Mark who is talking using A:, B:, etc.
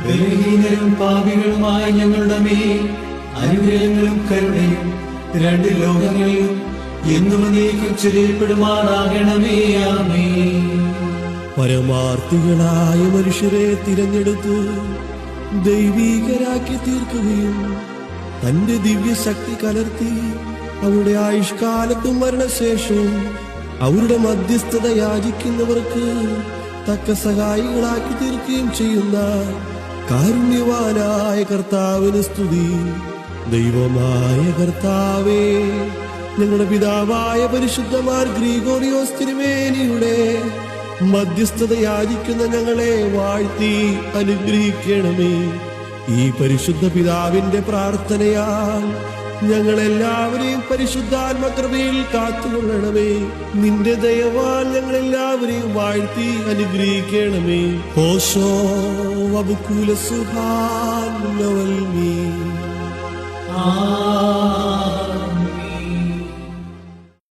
A: ബലഹീനരും പാപികളുമായ ഞങ്ങളുടെ മേൽ അനുഗ്രഹങ്ങളും കരുണയും രണ്ട് ലോകങ്ങളിലും എന്നും നീക്കും ചൊരിയപ്പെടുമാറാകണമേ. ആമേൻ.
B: പരമാർത്ഥികളായ മനുഷ്യരെ തിരഞ്ഞെടുത്ത് ദൈവീകരാക്കി തീർക്കുകയും തന്റെ ദിവ്യശക്തി കലർത്തി അവരുടെ ആയുഷ്കാലത്തും മരണശേഷവും അവരുടെ മധ്യസ്ഥത യാചിക്കുന്നവർക്ക് തക്ക സഹായികളാക്കി തീർക്കുകയും ചെയ്യുന്ന കാരുണ്യവാനായ കർത്താവിന് സ്തുതി. ദൈവമായ കർത്താവേ, ഞങ്ങളുടെ പിതാവായ പരിശുദ്ധമാർ ഗ്രിഗോറിയോസ് തിരുമേനിയുടെ മധ്യസ്ഥത യാചിക്കുന്ന ഞങ്ങളെ വാഴ്ത്തി അനുഗ്രഹിക്കണമേ. ഈ പരിശുദ്ധ പിതാവിന്റെ പ്രാർത്ഥനയാൽ ഞങ്ങളെല്ലാവരെയും പരിശുദ്ധാത്മകൃപയിൽ കാത്തുകൊള്ളണമേ. നിന്റെ ദയവാൽ ഞങ്ങളെല്ലാവരെയും വാഴ്ത്തി അനുഗ്രഹിക്കണമേ. ഓശോ വബുക്കുല സുഹാൻ.